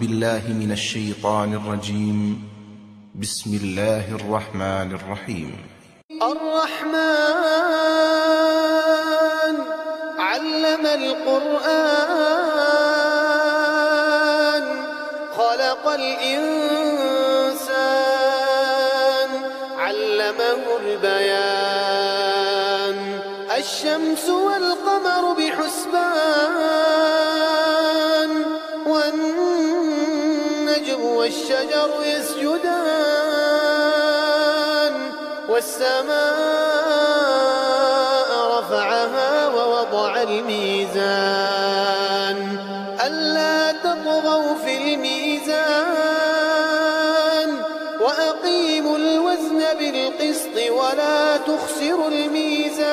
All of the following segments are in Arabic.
بالله من الشيطان الرجيم. بسم الله الرحمن الرحيم. الرحمن علم القرآن خلق الإنسان علمه البيان الشمس والقمر بحسبان والنجم والشجر يسجدان والسماء رفعها ووضع الميزان ألا تطغوا في الميزان وأقيموا الوزن بالقسط ولا تخسروا الميزان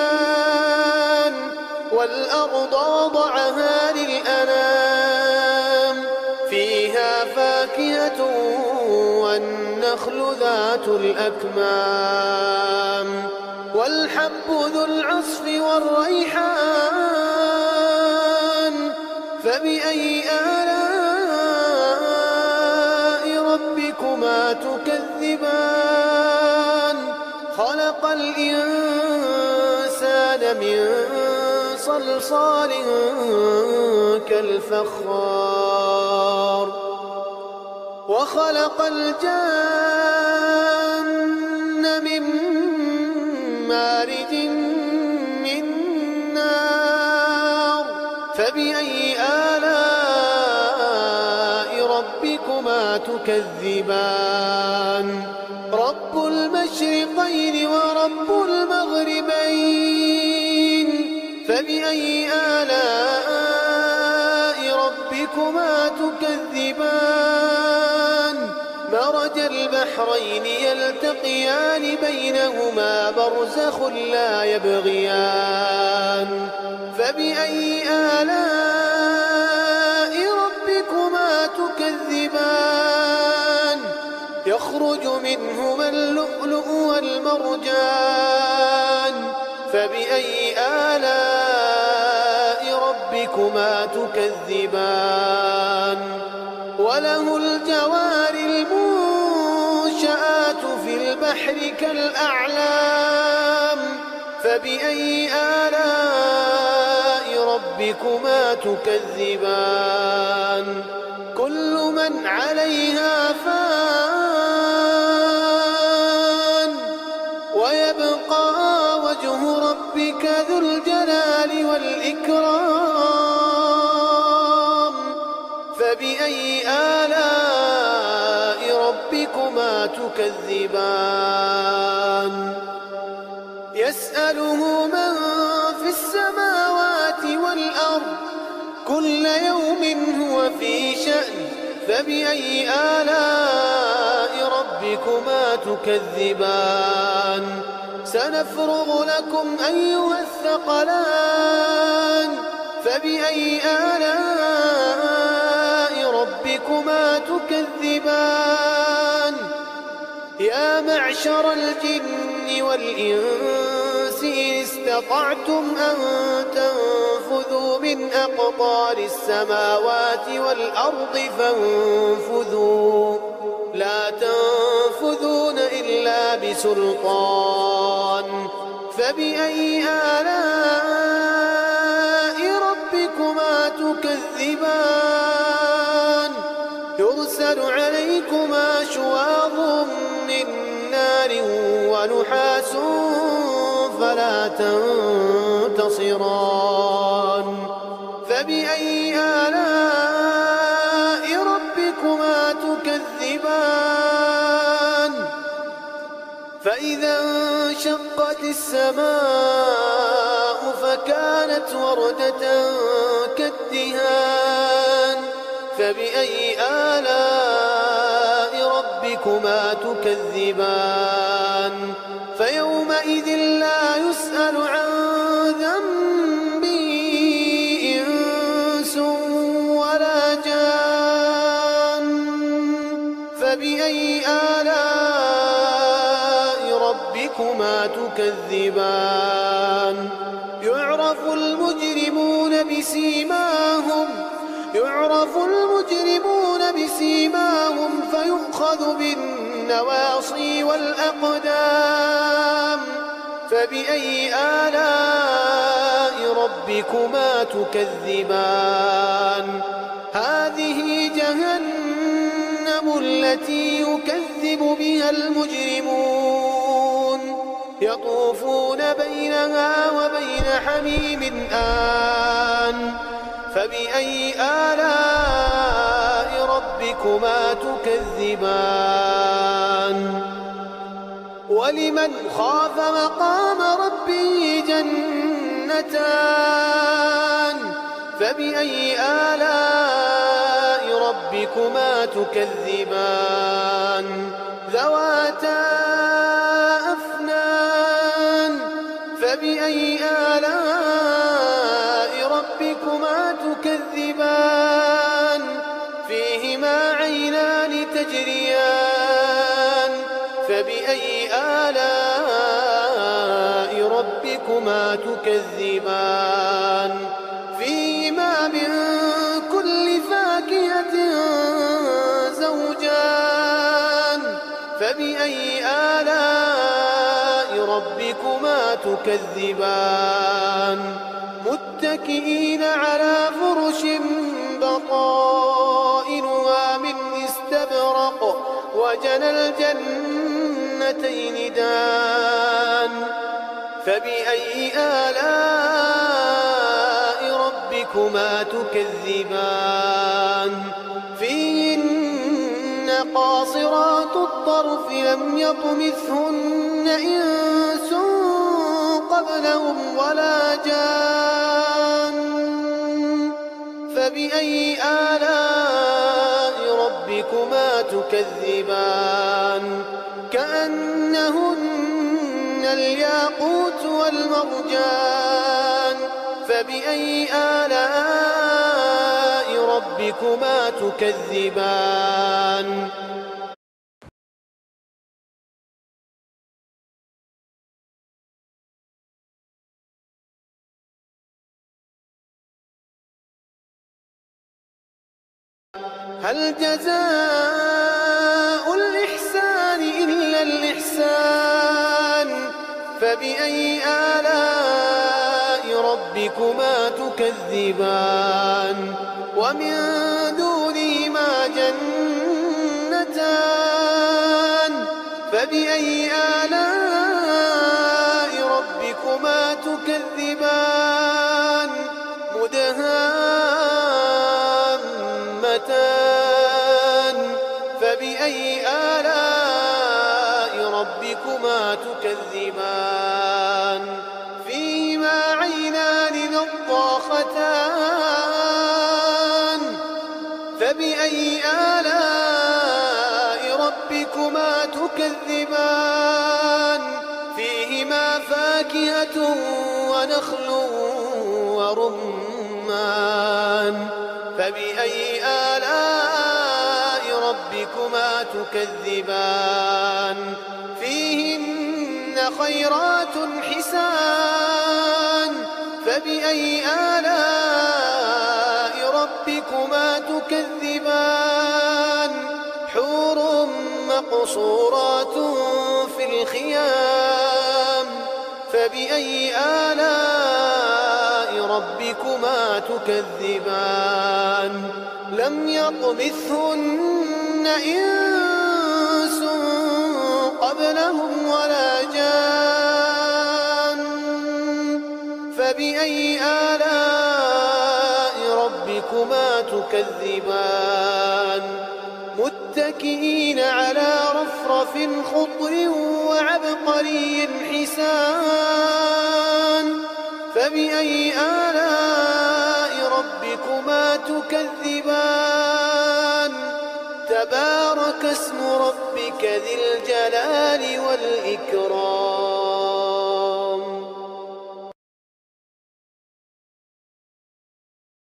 والأرض وضعها للأنام فيها فاكهة والنخل ذات الأكمام والحب ذو العصف والريحان فبأي آلاء ربكما تكذبان خلق الإنسان من صلصال كالفخار وخلق الجن من مارج من نار فبأي آلاء ربكما تكذبان رب المشرقين ورب المغربين فبأي آلاء ربكما تكذبان مرج البحرين يلتقيان بينهما برزخ لا يبغيان فبأي آلاء ربكما تكذبان يخرج منهما اللؤلؤ والمرجان فبأي آلاء ربكما تكذبان وله الجوار المنشآت في البحر كالأعلام فبأي آلاء ربكما تكذبان كل من عليها فان ويبقى وجه ربك ذو الجلال والإكرام فبأي آلاء ربكما تكذبان يسأله من في السماوات والأرض كل يوم هو في شأن فبأي آلاء ربكما تكذبان سنفرغ لكم أيها الثقلان فبأي آلاء ربكما تكذبان يا معشر الجن والإنس إن استطعتم أن تنفذوا من أقطار السماوات والأرض فانفذوا لا تنفذون إلا بسلطان فبأي آلاء ربكما تكذبان يرسل عليكما شواظ من نار ونحاس فلا تنتصران فبأي آلاء ربكما تكذبان فإذا انشقت السماء فكانت وردة كالدهان فبأي آلاء ربكما تكذبان فيومئذ لا يسأل عن ذنبه إنس ولا جان فبأي آلاء ربكما تكذبان يعرف المجرمون بسيماهم يعرف المجرمون بسيماهم يؤخذ بالنواصي والأقدام. فبأي آلاء ربكما تكذبان؟ هذه جهنم التي يكذب بها المجرمون، يطوفون بينها وبين حميم آن. فبأي آلاء ربكما تكذبان؟ ولمن خاف مقام ربه جنتان. فبأي آلاء ربكما تكذبان؟ ذواتا أفنان. فبأي آلاء ربكما تكذبان؟ فيهما عينان تجريان. فبأي آلاء ربكما تكذبان؟ فيهما من كل فاكهة زوجان. فبأي آلاء ربكما تكذبان؟ متكئين على فرش بطائنها من استبرق وجنى الجنتين دان. فبأي آلاء ربكما تكذبان؟ فيهن قاصرات الطرف لم يطمثهن إنس قبلهم ولا جان. فبأي آلاء ربكما تكذبان؟ كأنهن الياقوت والمرجان. فبأي آلاء ربكما تكذبان؟ هل جزاء الإحسان إلا الإحسان؟ فبأي آلاء ربكما تكذبان؟ ومن دونهما جنتان. فبأي آلاء ربكما تكذبان؟ مدهامتان. فبأي آلاء ربكما تكذبان؟ فيهما عينان نضاختان. فبأي آلاء ربكما تكذبان؟ فيهما فاكهة ونخل ورمان. فبأي آلاء ربكما تكذبان؟ فيهن خيرات حسان. فبأي آلاء ربكما تكذبان؟ حور مقصورات في الخيام. فبأي آلاء ربكما تكذبان؟ لم يطمثهن إنس قبلهم ولا جان. فبأي آلاء ربكما تكذبان؟ متكئين على رفرف خضر وعبقري حسان. فبأي آلاء ربكما تكذبان؟ تبارك اسم ربك ذي الجلال والإكرام.